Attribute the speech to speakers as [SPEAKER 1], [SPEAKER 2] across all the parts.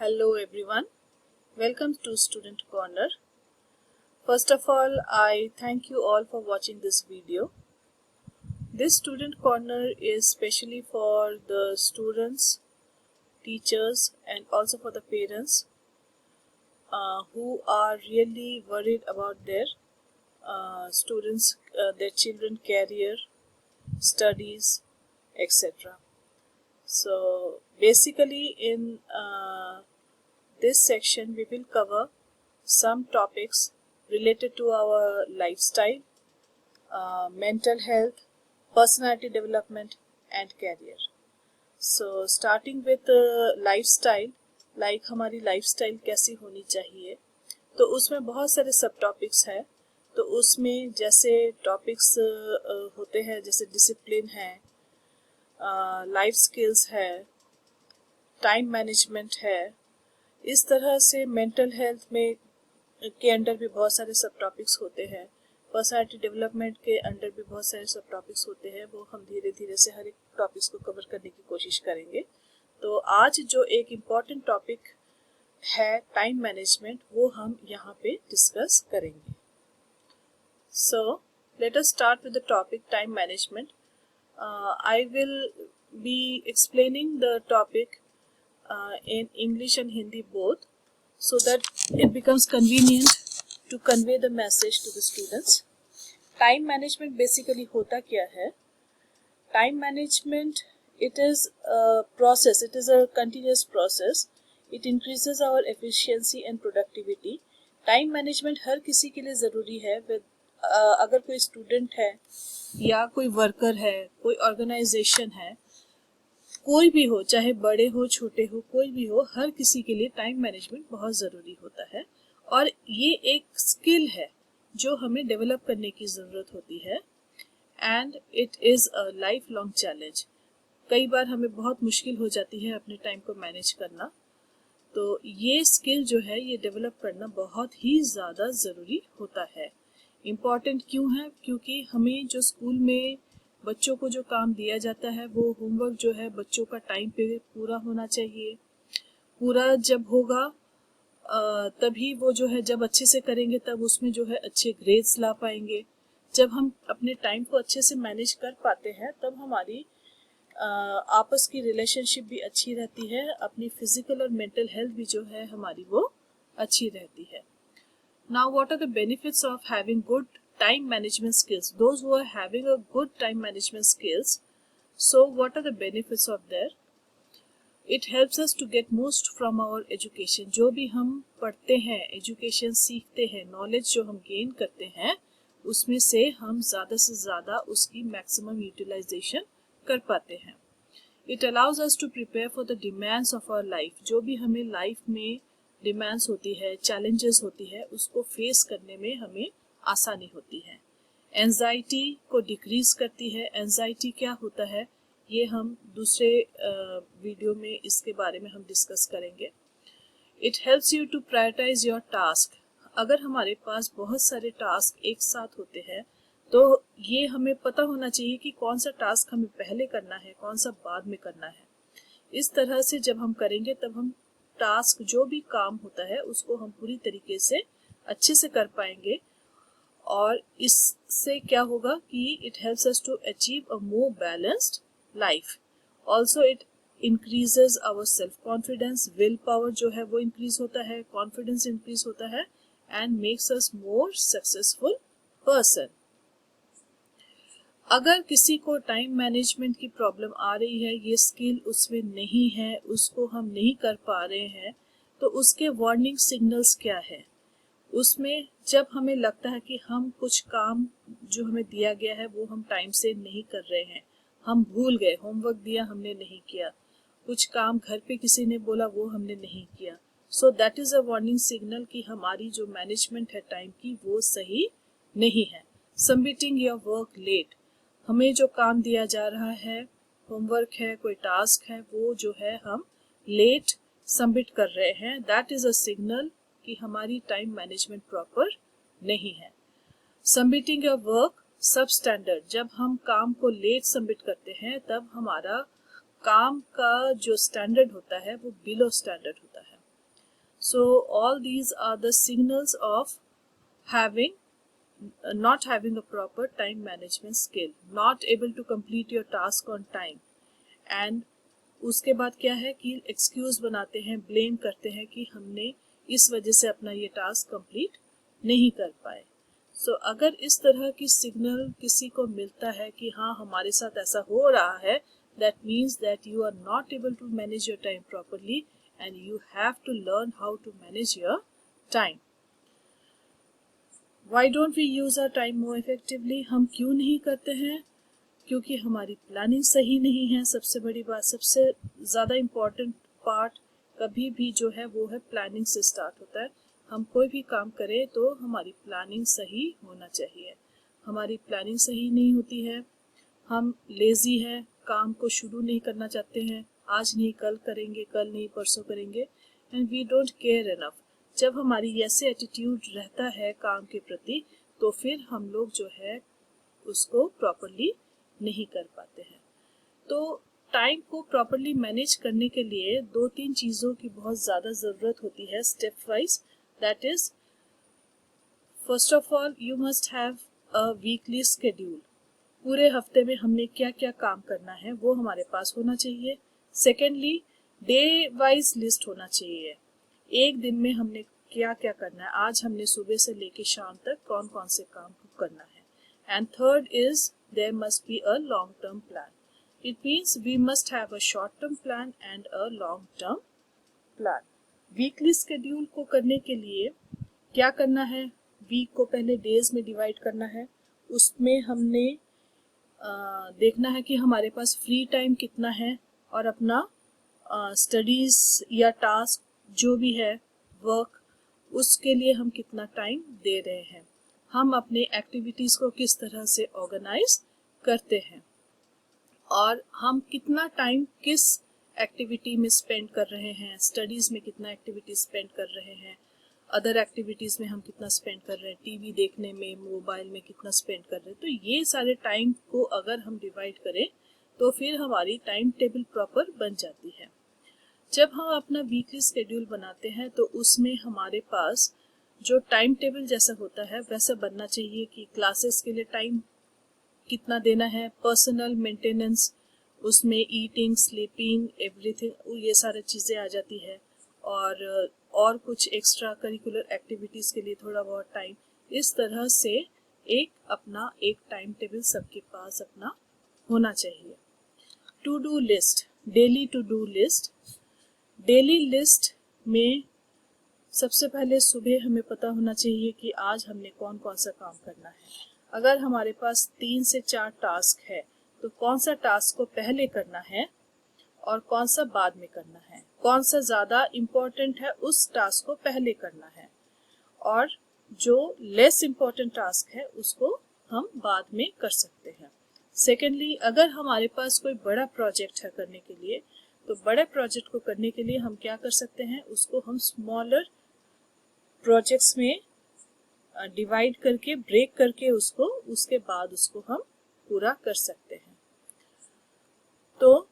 [SPEAKER 1] Hello everyone, welcome to Student Corner. First of all, I thank you all for watching this video. This Student Corner is specially for the students, teachers and also for the parents who are really worried about their their children career, studies, etc. So basically in this section we will cover some topics related to our lifestyle, mental health, personality development and career. So starting with lifestyle, like हमारी lifestyle कैसी होनी चाहिए, तो उसमें बहुत सारे सब topics हैं. तो उसमें जैसे टॉपिक्स होते हैं जैसे डिसिप्लिन है, लाइफ स्किल्स है, टाइम मैनेजमेंट है. इस तरह से मेंटल हेल्थ में के अंडर भी बहुत सारे सब टॉपिक्स होते हैं. पर्सनालिटी डेवलपमेंट के अंडर भी बहुत सारे सब टॉपिक्स होते हैं. वो हम धीरे धीरे से हर एक टॉपिक्स को कवर करने की कोशिश करेंगे. तो आज जो एक इम्पॉर्टेंट टॉपिक है टाइम मैनेजमेंट, वो हम यहाँ पे डिस्कस करेंगे. So let us start with the topic time management. I will be explaining the topic in English and Hindi both, so that it becomes convenient to convey the message to the students. Time management basically होता क्या है? Time management, it is a process, it is a continuous process. It increases our efficiency and productivity. Time management हर किसी के लिए ज़रूरी है. अगर कोई स्टूडेंट है या कोई वर्कर है, कोई ऑर्गेनाइजेशन है, कोई भी हो, चाहे बड़े हो छोटे हो, कोई भी हो, हर किसी के लिए टाइम मैनेजमेंट बहुत ज़रूरी होता है. और ये एक स्किल है जो हमें डेवलप करने की ज़रूरत होती है. And it is a life long challenge. कई बार हमें बहुत मुश्किल हो जाती है अपने टाइम को मैनेज करना. तो ये स्किल जो है ये डेवलप करना बहुत ही ज़्यादा ज़रूरी होता है. इम्पॉर्टेंट क्यों है? क्योंकि हमें जो स्कूल में बच्चों को जो काम दिया जाता है वो होमवर्क जो है बच्चों का टाइम पे पूरा होना चाहिए. पूरा जब होगा तभी वो जो है जब अच्छे से करेंगे तब उसमें जो है अच्छे ग्रेड्स ला पाएंगे. जब हम अपने टाइम को अच्छे से मैनेज कर पाते हैं तब हमारी आपस की रिलेशनशिप भी अच्छी रहती है. अपनी फिजिकल और मेंटल हेल्थ भी जो है हमारी वो अच्छी रहती है. Now what are the benefits of having good time management skills? Those who are having a good time management skills, so what are the benefits of there? It helps us to get most from our education. जो भी हम पढ़ते हैं, education सीखते हैं, knowledge जो हम gain करते हैं, उसमें से हम ज़्यादा से ज़्यादा उसकी मैक्सिमम यूटिलाइजेशन कर पाते हैं. It allows us to prepare for the demands of our life. जो भी हमें लाइफ में डिमांड्स होती है, चैलेंजेस होती है, उसको फेस करने में हमें आसानी होती है. एंजाइटी को डिक्रीज करती है. एंजाइटी क्या होता है ये हम दूसरे वीडियो में इसके बारे में हम डिस्कस करेंगे. It helps you to prioritise your task. अगर हमारे पास बहुत सारे टास्क एक साथ होते हैं तो ये हमें पता होना चाहिए कि कौन सा टास्क हमें पहले करना है, कौन सा बाद में करना है. इस तरह से जब हम करेंगे तब हम टास्क जो भी काम होता है उसको हम पूरी तरीके से अच्छे से कर पाएंगे. और इससे क्या होगा कि it helps us to achieve a more balanced life. Also it increases our self confidence. Will power जो है वो इंक्रीज होता है, कॉन्फिडेंस इंक्रीज होता है and makes us more successful person. अगर किसी को टाइम मैनेजमेंट की प्रॉब्लम आ रही है, ये स्किल उसमें नहीं है, उसको हम नहीं कर पा रहे हैं, तो उसके वार्निंग सिग्नल्स क्या है? उसमें जब हमें लगता है कि हम कुछ काम जो हमें दिया गया है वो हम टाइम से नहीं कर रहे हैं, हम भूल गए, होमवर्क दिया हमने नहीं किया, कुछ काम घर पे किसी ने बोला वो हमने नहीं किया, so that is a warning signal कि हमारी जो मैनेजमेंट है टाइम की वो सही नहीं है. Submitting your work late. हमें जो काम दिया जा रहा है, होमवर्क है, कोई टास्क है, वो जो है हम लेट सबमिट कर रहे हैं, दैट इज अ सिग्नल कि हमारी टाइम मैनेजमेंट प्रॉपर नहीं है. सबमिटिंग योर वर्क सब स्टैंडर्ड. जब हम काम को लेट सबमिट करते हैं तब हमारा काम का जो स्टैंडर्ड होता है वो बिलो स्टैंडर्ड होता है. So all these are the signals of having not having a proper time management skill, not able to complete your task on time. And उसके बाद क्या है कि एक्सक्यूज बनाते हैं, ब्लेम करते हैं कि हमने इस वजह से अपना ये टास्क कंप्लीट नहीं कर पाए. सो अगर इस तरह की सिग्नल किसी को मिलता है कि हाँ हमारे साथ ऐसा हो रहा है, that means that you are not able to manage your time properly and you have to learn how to manage your time. Why don't we use our time more effectively? हम क्यों नहीं करते हैं? क्योंकि हमारी प्लानिंग सही नहीं है. सबसे बड़ी बात, सबसे ज़्यादा इम्पॉर्टेंट पार्ट कभी भी जो है वो है प्लानिंग से स्टार्ट होता है. हम कोई भी काम करें तो हमारी प्लानिंग सही होना चाहिए. हमारी प्लानिंग सही नहीं होती है, हम लेज़ी हैं, काम को शुरू नहीं करना चाहते हैं, आज नहीं कल करेंगे, कल नहीं परसों करेंगे, and we don't care enough. जब हमारी ऐसे एटीट्यूड रहता है काम के प्रति, तो फिर हम लोग जो है उसको प्रॉपरली नहीं कर पाते हैं. तो टाइम को प्रॉपरली मैनेज करने के लिए 2-3 चीज़ों की बहुत ज़्यादा ज़रूरत होती है step wise. That is, first of all you must have a weekly schedule. पूरे हफ्ते में हमने क्या क्या काम करना है वो हमारे पास होना चाहिए. सेकेंडली, डे वाइज लिस्ट होना चाहिए. एक दिन में हमने क्या क्या करना है, आज हमने सुबह से लेकर शाम तक कौन कौन से काम करना है. And third is, there must be a long term plan. It means we must have a short term plan and a long term plan. Weekly schedule को करने के लिए क्या करना है, वीक को पहले डेज में डिवाइड करना है. उसमें हमने देखना है कि हमारे पास फ्री टाइम कितना है और अपना स्टडीज या टास्क जो भी है, वर्क, उसके लिए हम कितना टाइम दे रहे हैं. हम अपने एक्टिविटीज को किस तरह से ऑर्गेनाइज करते हैं और हम कितना टाइम किस एक्टिविटी में स्पेंड कर रहे हैं. स्टडीज में कितना एक्टिविटी स्पेंड कर रहे हैं, अदर एक्टिविटीज में हम कितना स्पेंड कर रहे हैं, टीवी देखने में, मोबाइल में कितना स्पेंड कर रहे हैं. तो ये सारे टाइम को अगर हम डिवाइड करें तो फिर हमारी टाइम टेबल प्रॉपर बन जाती है. जब हम अपना वीकली शेड्यूल बनाते हैं तो उसमें हमारे पास जो टाइम टेबल जैसा होता है वैसा बनना चाहिए कि क्लासेस के लिए टाइम कितना देना है, पर्सनल मेंटेनेंस, उसमें ईटिंग, स्लीपिंग, एवरीथिंग, ये सारी चीज़ें आ जाती है. और कुछ एक्स्ट्रा करिकुलर एक्टिविटीज़ के लिए थोड़ा बहुत टाइम. इस तरह से एक टाइम टेबल सबके पास अपना होना चाहिए. To do list, daily to do list. Daily list में सबसे पहले सुबह हमें पता होना चाहिए कि आज हमने कौन कौन सा काम करना है. अगर हमारे पास 3 से 4 टास्क है तो कौन सा टास्क को पहले करना है और कौन सा बाद में करना है, कौन सा ज़्यादा इम्पोर्टेंट है उस टास्क को पहले करना है, और जो लेस इम्पोर्टेंट टास्क है उसको हम बाद में कर सकते हैं. सेकेंडली, अगर हमारे पास कोई बड़ा प्रोजेक्ट है करने के लिए, तो बड़े प्रोजेक्ट को करने के लिए हम क्या कर सकते हैं, उसको हम स्मॉलर प्रोजेक्ट्स में डिवाइड करके, ब्रेक करके उसके बाद उसको हम पूरा कर सकते हैं. तो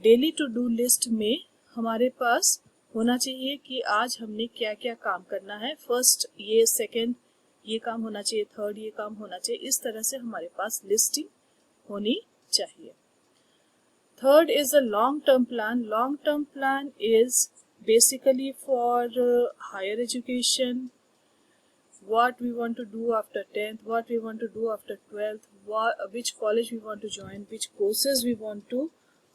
[SPEAKER 1] डेली टू डू लिस्ट में हमारे पास होना चाहिए कि आज हमने क्या क्या काम करना है. फर्स्ट ये, सेकंड ये काम होना चाहिए, थर्ड ये काम होना चाहिए. इस तरह से हमारे पास लिस्टिंग होनी चाहिए. Third is a long term plan. Long term plan is basically for higher education, what we want to do after 10th, what we want to do after 12th, which college we want to join, which courses we want to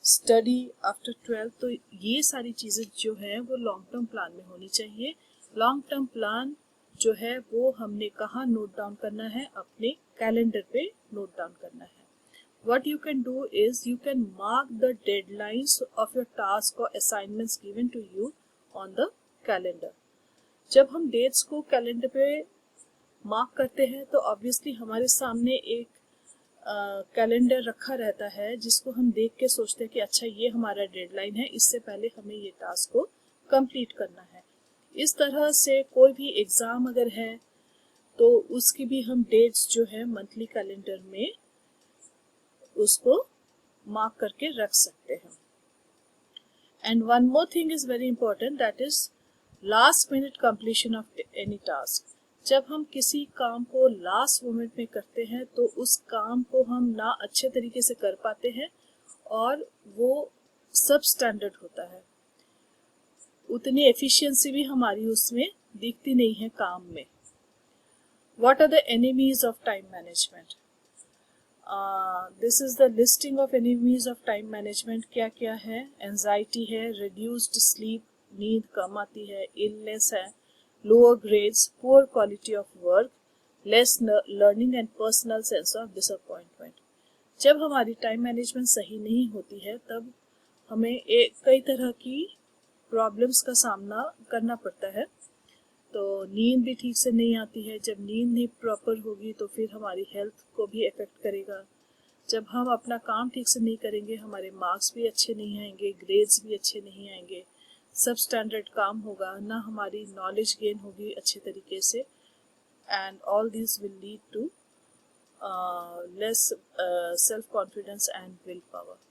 [SPEAKER 1] study after 12th. तो ये सारी चीज़ें जो हैं वो long term plan में होनी चाहिए. लॉन्ग टर्म प्लान जो है वो हमने कहाँ नोट डाउन करना है, अपने कैलेंडर पे नोट डाउन करना है. What you can do is you can mark the deadlines of your task or assignments given to you on the calendar. जब हम डेट्स को कैलेंडर पे मार्क करते हैं तो ऑब्वियसली हमारे सामने एक कैलेंडर रखा रहता है जिसको हम देख के सोचते हैं कि अच्छा ये हमारा डेडलाइन है, इससे पहले हमें ये टास्क को कंप्लीट करना है. इस तरह से कोई भी एग्ज़ाम अगर है तो उसकी भी हम डेट्स जो है मंथली कैलेंडर में उसको मार्क करके रख सकते हैं. And one more thing is very important, that is last minute completion of any task, जब हम किसी काम को लास्ट मोमेंट में करते हैं तो उस काम को हम ना अच्छे तरीके से कर पाते हैं और वो सब स्टैंडर्ड होता है, उतनी एफिशिएंसी भी हमारी उसमें दिखती नहीं है काम में। What are the enemies of time management? This is the listing of enemies of time management. क्या क्या है? एंजाइटी है, रिड्यूस्ड स्लीप, नींद कम आती है, इलनेस है, lower grades, poor quality of work, less learning and personal sense of disappointment. जब हमारी टाइम मैनेजमेंट सही नहीं होती है तब हमें कई तरह की प्रॉब्लम्स का सामना करना पड़ता है। तो नींद भी ठीक से नहीं आती है, जब नींद नहीं प्रॉपर होगी तो फिर हमारी हेल्थ को भी इफेक्ट करेगा। जब हम अपना काम ठीक से नहीं करेंगे हमारे मार्क्स भी अच्छे नहीं आएंगे, ग्रेड्स भी अच्छे नहीं आएंगे, सब स्टैंडर्ड काम होगा, ना हमारी नॉलेज गेन होगी अच्छे तरीके से, and all this will lead to less self confidence and will power.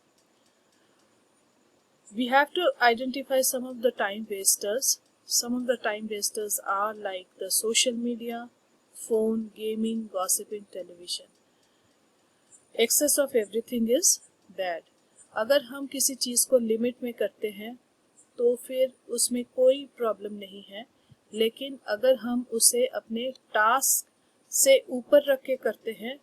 [SPEAKER 1] We have to identify some of the time wasters. Some of the time wasters are like the social media, phone, gaming, gossiping, television. Excess of everything is bad. अगर हम किसी चीज़ को limit में करते हैं तो फिर उसमें कोई प्रॉब्लम नहीं है, लेकिन अगर हम उसे अपने टास्क से ऊपर रख के करते हैं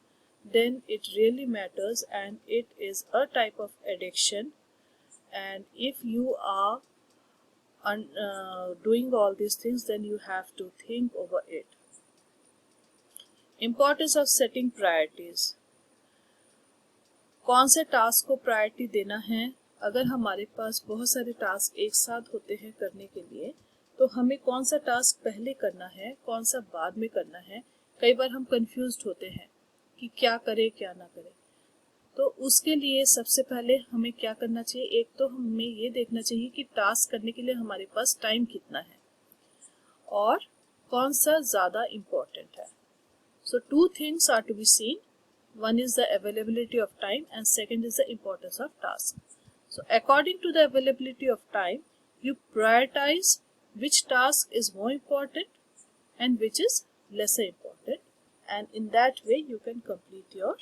[SPEAKER 1] then it really matters and it is a type of addiction. And if you are doing all these things, then you have to think over it. Importance of setting priorities. कौन से task को priority देना है? अगर हमारे पास बहुत सारे task एक साथ होते हैं करने के लिए तो हमें कौन सा टास्क पहले करना है, कौन सा बाद में करना है। कई बार हम कंफ्यूज्ड होते हैं कि क्या करें क्या ना करें। तो उसके लिए सबसे पहले हमें क्या करना चाहिए? एक तो हमें ये देखना चाहिए कि टास्क करने के लिए हमारे पास टाइम कितना है और कौन सा ज़्यादा इम्पोर्टेंट है। So two things are to be seen, one is the availability of time and second is the importance of task. So according to the availability of time you prioritize which task is more important and which is lesser important, and in that way you can complete your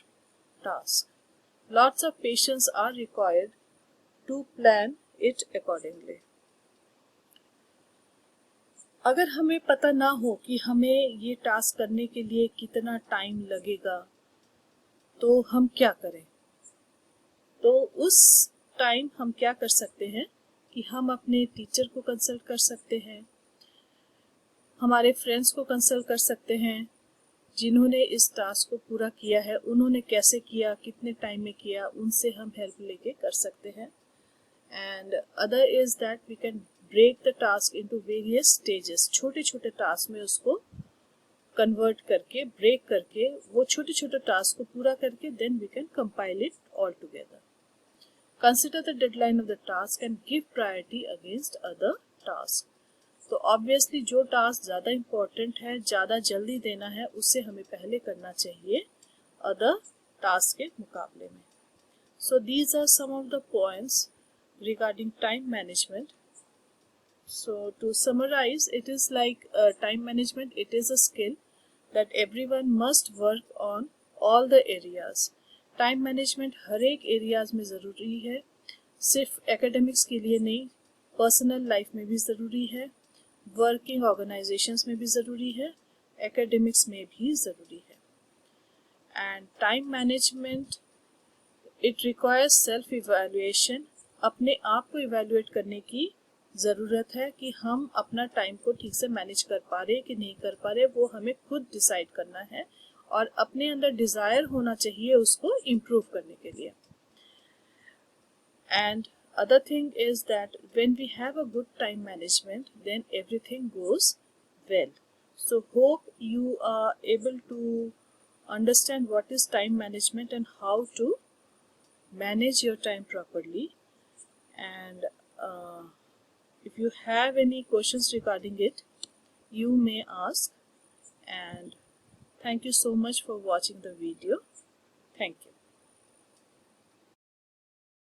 [SPEAKER 1] task. Lots of patience are required to plan it accordingly. अगर हमें पता ना हो कि हमें ये task करने के लिए कितना टाइम लगेगा तो हम क्या करें? तो उस टाइम हम क्या कर सकते हैं कि हम अपने टीचर को कंसल्ट कर सकते हैं, हमारे फ्रेंड्स को कंसल्ट कर सकते हैं जिन्होंने इस टास्क को पूरा किया है, उन्होंने कैसे किया, कितने टाइम में किया, उनसे हम हेल्प लेके कर सकते हैं। And other is that we can break the task into various stages. छोटे छोटे टास्क में उसको कन्वर्ट करके, ब्रेक करके, वो छोटे छोटे टास्क को पूरा करके then we can compile it all together. Consider the deadline of the task and give priority against other task. तो ऑब्वियसली जो टास्क ज़्यादा इम्पोर्टेंट है, ज़्यादा जल्दी देना है, उससे हमें पहले करना चाहिए अदर टास्क के मुकाबले में। So these are some of the points regarding time management. So to summarise, it is like time management, it is a skill that everyone must work on all the areas. Time management हर एक areas में ज़रूरी है, सिर्फ academics के लिए नहीं, personal life में भी ज़रूरी है, वर्किंग ऑर्गेनाइजेशंस में भी ज़रूरी है, एकेडमिक्स में भी ज़रूरी है। And time management it requires self evaluation. अपने आप को इवैल्यूएट करने की ज़रूरत है कि हम अपना टाइम को ठीक से मैनेज कर पा रहे कि नहीं कर पा रहे, वो हमें खुद डिसाइड करना है और अपने अंदर डिज़ायर होना चाहिए उसको इम्प्रूव करने के लिए। And other thing is that when we have a good time management, then everything goes well. So hope you are able to understand what is time management and how to manage your time properly. And if you have any questions regarding it, you may ask. And thank you so much for watching the video. Thank you.